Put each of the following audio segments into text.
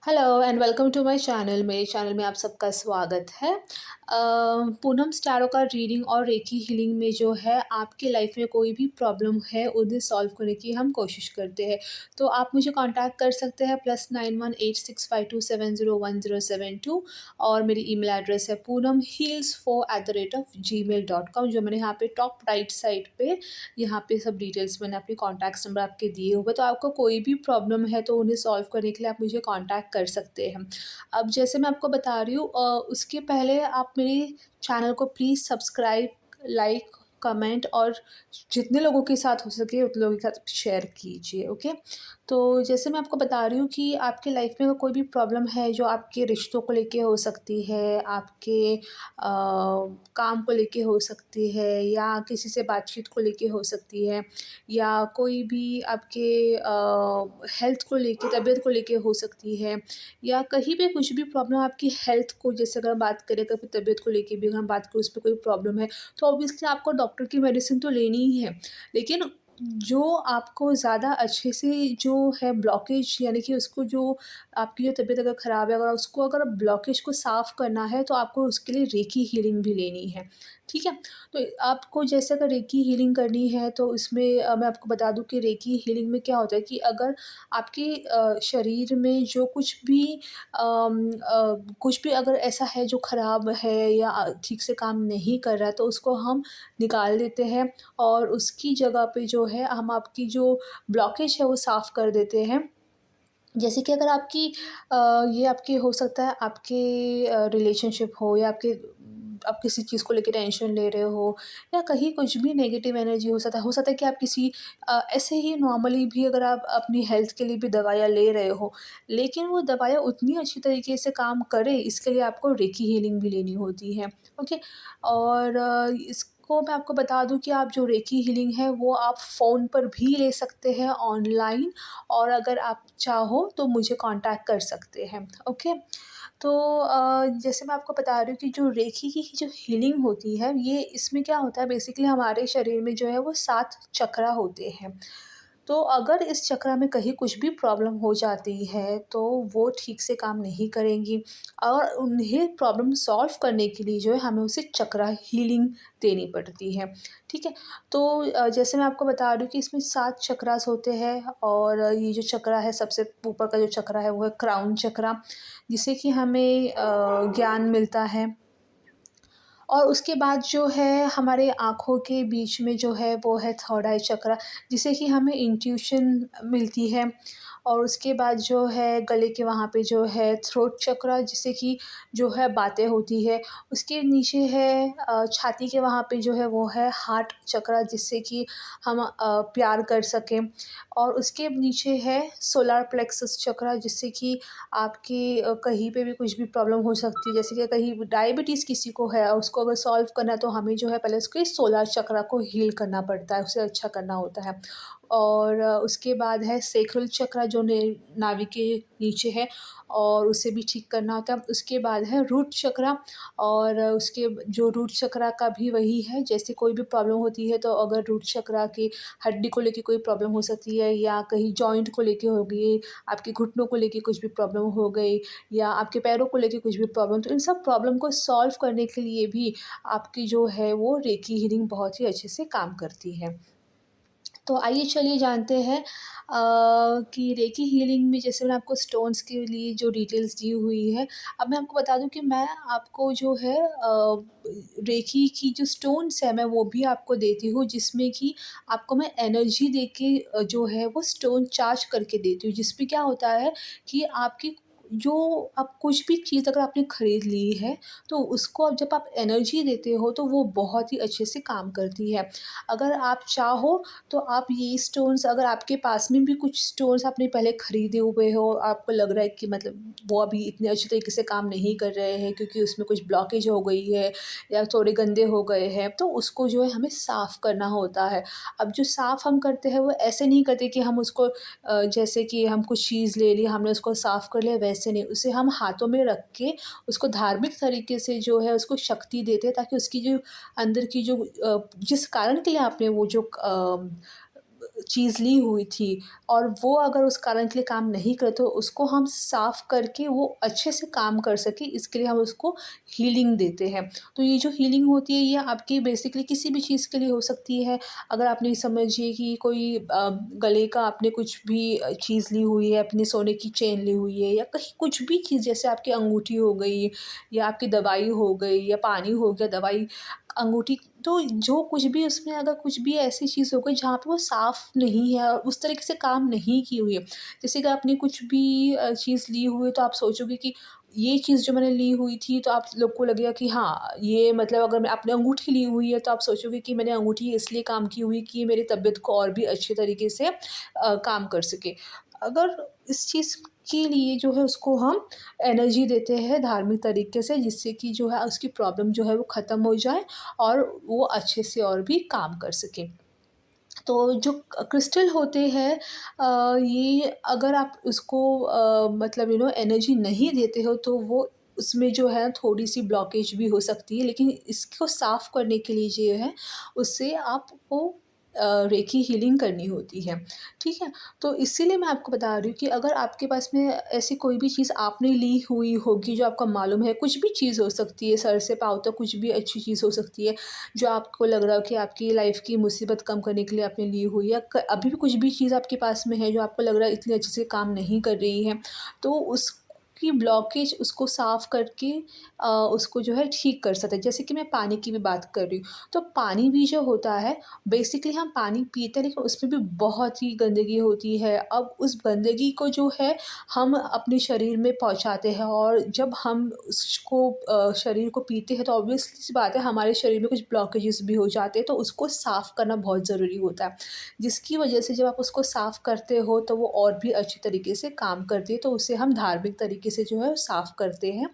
Hello and welcome to my channel. मेरे channel में आप सबका स्वागत है। पूनम स्टारो का रीडिंग और रेकी हीलिंग में जो है आपकी लाइफ में कोई भी प्रॉब्लम है उन्हें सॉल्व करने की हम कोशिश करते हैं। तो आप मुझे कांटेक्ट कर सकते हैं +918652701072 और मेरी ईमेल एड्रेस है poonamheals4@gmail.com जो मैंने यहाँ पे टॉप राइट साइड पे यहाँ पे सब डिटेल्स मैंने अपने कॉन्टैक्ट्स नंबर आपके दिए हुए। तो आपको कोई भी प्रॉब्लम है तो उन्हें सॉल्व करने के लिए आप मुझे कॉन्टैक्ट कर सकते हैं। अब जैसे मैं आपको बता रही हूँ उसके पहले आप मेरे चैनल को प्लीज़ सब्सक्राइब, लाइक, कमेंट और जितने लोगों के साथ हो सके उतने लोगों के साथ शेयर कीजिए, ओके? तो जैसे मैं आपको बता रही हूँ कि आपकी लाइफ में कोई भी प्रॉब्लम है जो आपके रिश्तों को लेके हो सकती है, आपके काम को लेके हो सकती है या किसी से बातचीत को लेके हो सकती है या कोई भी आपके हेल्थ को लेके, तबीयत को लेके हो सकती है या कहीं पे कुछ भी प्रॉब्लम आपकी हेल्थ को, जैसे अगर हम बात करें कभी तबीयत को लेके भी अगर हम बात करें उस पे कोई प्रॉब्लम है, तो ऑब्वियसली आपको डॉक्टर की मेडिसिन तो लेनी ही है। लेकिन जो आपको ज़्यादा अच्छे से जो है ब्लॉकेज यानी कि उसको जो आपकी जो तबीयत अगर ख़राब है, अगर उसको अगर ब्लॉकेज को साफ़ करना है तो आपको उसके लिए रेकी हीलिंग भी लेनी है, ठीक है? तो आपको जैसे अगर रेकी हीलिंग करनी है तो इसमें मैं आपको बता दूँ कि रेकी हीलिंग में क्या होता है कि अगर आपके शरीर में जो कुछ भी अगर ऐसा है जो ख़राब है या ठीक से काम नहीं कर रहा है तो उसको हम निकाल देते हैं और उसकी जगह पे जो है हम आपकी जो ब्लॉकेज है वो साफ़ कर देते हैं। जैसे कि अगर ये आपके हो सकता है आपके रिलेशनशिप हो या आप किसी चीज़ को लेके टेंशन ले रहे हो या कहीं कुछ भी नेगेटिव एनर्जी हो सकता है कि आप किसी ऐसे ही नॉर्मली भी अगर आप अपनी हेल्थ के लिए भी दवाइयाँ ले रहे हो, लेकिन वो दवाइयाँ उतनी अच्छी तरीके से काम करें इसके लिए आपको रेकी हीलिंग भी लेनी होती है, ओके? और इसको मैं आपको बता दूँ कि आप जो रेकी हीलिंग है वो आप फ़ोन पर भी ले सकते हैं ऑनलाइन और अगर आप चाहो तो मुझे कांटेक्ट कर सकते हैं, ओके? तो जैसे मैं आपको बता रही हूँ कि जो रेकी की जो हीलिंग होती है, ये इसमें क्या होता है बेसिकली हमारे शरीर में जो है वो 7 चक्रा होते हैं। तो अगर इस चक्र में कहीं कुछ भी प्रॉब्लम हो जाती है, तो वो ठीक से काम नहीं करेंगी और उन्हें प्रॉब्लम सॉल्व करने के लिए जो है हमें उसे चक्रा हीलिंग देनी पड़ती है, ठीक है? तो जैसे मैं आपको बता रही हूँ कि इसमें 7 चक्रास होते हैं और ये जो चक्रा है सबसे ऊपर का जो चक्रा है वो है क्राउन चक्रा, जिससे कि हमें ज्ञान मिलता है। और उसके बाद जो है हमारे आँखों के बीच में जो है वो है थर्ड आई चक्रा, जिससे कि हमें इंट्यूशन मिलती है। और उसके बाद जो है गले के वहाँ पे जो है थ्रोट चक्रा, जिससे कि जो है बातें होती है। उसके नीचे है छाती के वहाँ पे जो है वो है हार्ट चक्रा, जिससे कि हम प्यार कर सकें। और उसके नीचे है सोलर प्लेक्सस चक्रा, जिससे कि आपकी कहीं पे भी कुछ भी प्रॉब्लम हो सकती है, जैसे कि कहीं डायबिटीज़ किसी को है, उसको अगर सॉल्व करना है तो हमें जो है पहले उसके सोलर चक्रा को हील करना पड़ता है, उसे अच्छा करना होता है। और उसके बाद है सेक्रल चक्रा जो नाभि के नीचे है और उसे भी ठीक करना होता है। उसके बाद है रूट चक्रा और उसके जो रूट चक्रा का भी वही है, जैसे कोई भी प्रॉब्लम होती है तो अगर रूट चक्रा की हड्डी को लेके कोई प्रॉब्लम हो सकती है या कहीं जॉइंट को लेके हो गई, आपके घुटनों को लेके कुछ भी प्रॉब्लम हो गई या आपके पैरों को लेके कुछ भी प्रॉब्लम, तो इन सब प्रॉब्लम को सॉल्व करने के लिए भी आपकी जो है वो रेकी हीलिंग बहुत ही अच्छे से काम करती है। तो आइए चलिए जानते हैं कि रेकी हीलिंग में जैसे मैंने आपको स्टोन्स के लिए जो डिटेल्स दी हुई है, अब मैं आपको बता दूं कि मैं आपको जो है रेकी की जो स्टोन्स है मैं वो भी आपको देती हूँ, जिसमें कि आपको मैं एनर्जी दे के जो है वो स्टोन चार्ज करके देती हूँ, जिसमें क्या होता है कि आपकी जो आप कुछ भी चीज़ अगर आपने खरीद ली है तो उसको अब जब आप एनर्जी देते हो तो वो बहुत ही अच्छे से काम करती है। अगर आप चाहो तो आप ये स्टोन्स, अगर आपके पास में भी कुछ स्टोन्स आपने पहले खरीदे हुए हो, आपको लग रहा है कि मतलब वो अभी इतने अच्छे तरीके से काम नहीं कर रहे हैं क्योंकि उसमें कुछ ब्लॉकेज हो गई है या थोड़े गंदे हो गए हैं, तो उसको जो है हमें साफ़ करना होता है। अब जो साफ़ हम करते हैं वो ऐसे नहीं करते कि हम उसको जैसे कि हम कुछ चीज़ ले ली, हमने उसको साफ़ कर लिया, वैसे नहीं। उसे हम हाथों में रख के उसको धार्मिक तरीके से जो है उसको शक्ति देते हैं, ताकि उसकी जो अंदर की जो जिस कारण के लिए आपने वो जो चीज़ ली हुई थी और वो अगर उस कारण के लिए काम नहीं करे तो उसको हम साफ़ करके वो अच्छे से काम कर सके, इसके लिए हम उसको हीलिंग देते हैं। तो ये जो हीलिंग होती है ये आपकी बेसिकली किसी भी चीज़ के लिए हो सकती है। अगर आपने समझिए कि कोई गले का आपने कुछ भी चीज़ ली हुई है, अपनी सोने की चेन ली हुई है या कहीं कुछ भी चीज़ जैसे आपकी अंगूठी हो गई या आपकी दवाई हो गई या पानी हो गया, दवाई, अंगूठी, तो जो कुछ भी उसमें अगर कुछ भी ऐसी चीज़ हो गई जहाँ पे वो साफ़ नहीं है और उस तरीके से काम नहीं की हुई है। जैसे कि आपने कुछ भी चीज़ ली हुई है तो आप सोचोगे कि ये चीज़ जो मैंने ली हुई थी तो आप लोग को लगेगा कि हाँ, ये मतलब अगर मैं आपने अंगूठी ली हुई है तो आप सोचोगे कि मैंने अंगूठी इसलिए काम की हुई कि मेरी तबीयत को और भी अच्छे तरीके से काम कर सके। अगर इस चीज़ के लिए जो है उसको हम एनर्जी देते हैं धार्मिक तरीके से जिससे कि जो है उसकी प्रॉब्लम जो है वो ख़त्म हो जाए और वो अच्छे से और भी काम कर सके। तो जो क्रिस्टल होते हैं ये अगर आप उसको मतलब एनर्जी नहीं देते हो तो वो उसमें जो है थोड़ी-सी ब्लॉकेज भी हो सकती है, लेकिन इसको साफ़ करने के लिए जो है उससे आपको रेकी हीलिंग करनी होती है, ठीक है? तो इसीलिए मैं आपको बता रही हूँ कि अगर आपके पास में ऐसी कोई भी चीज़ आपने ली हुई होगी जो आपको मालूम है, कुछ भी चीज़ हो सकती है, सर से पाँव तक कुछ भी अच्छी चीज़ हो सकती है, जो आपको लग रहा हो कि आपकी लाइफ़ की मुसीबत कम करने के लिए आपने ली हुई है, या अभी भी कुछ भी चीज़ आपके पास में है जो आपको लग रहा है इतनी अच्छे से काम नहीं कर रही है, तो उसकी ब्लॉकेज उसको साफ़ करके उसको जो है ठीक कर सकते हैं। जैसे कि मैं पानी की भी बात कर रही हूँ, तो पानी भी जो होता है बेसिकली हम पानी पीते हैं लेकिन उसमें भी बहुत ही गंदगी होती है। अब उस गंदगी को जो है हम अपने शरीर में पहुँचाते हैं और जब हम उसको शरीर को पीते हैं तो ऑब्वियसली सी बात है हमारे शरीर में कुछ ब्लॉकेजेस भी हो जाते हैं, तो उसको साफ़ करना बहुत ज़रूरी होता है। जिसकी वजह से जब आप उसको साफ़ करते हो तो वो और भी अच्छी तरीके से काम करती है, तो उसे हम धार्मिक तरीके से जो है साफ़ करते हैं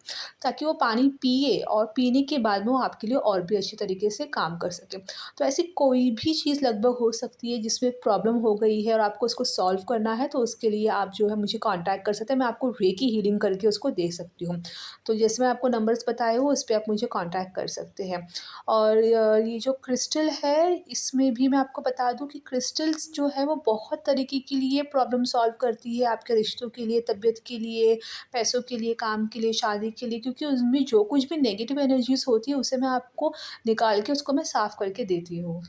ताकि वो पानी पिए और पीने के बाद में वो आपके लिए और भी अच्छी तरीके से काम कर सके। तो ऐसी कोई भी चीज़ लगभग हो सकती है जिसमें प्रॉब्लम हो गई है और आपको उसको सॉल्व करना है, तो उसके लिए आप जो है मुझे कॉन्टैक्ट कर सकते हैं, मैं आपको रेकी हीलिंग करके उसको दे सकती हूँ। तो जैसे मैं आपको नंबर्स बताए हो उस पे आप मुझे कॉन्टैक्ट कर सकते हैं। और ये जो क्रिस्टल है इसमें भी मैं आपको बता दूँ कि क्रिस्टल्स जो है वो बहुत तरीके के लिए प्रॉब्लम सॉल्व करती है, आपके रिश्तों के लिए, तबीयत के लिए, पैसों के लिए, काम के लिए, शादी के लिए, क्योंकि उसमें जो कुछ भी नेगेटिव एनर्जीज़ होती है उसे मैं आपको निकाल के उसको मैं साफ़ करके देती हूँ।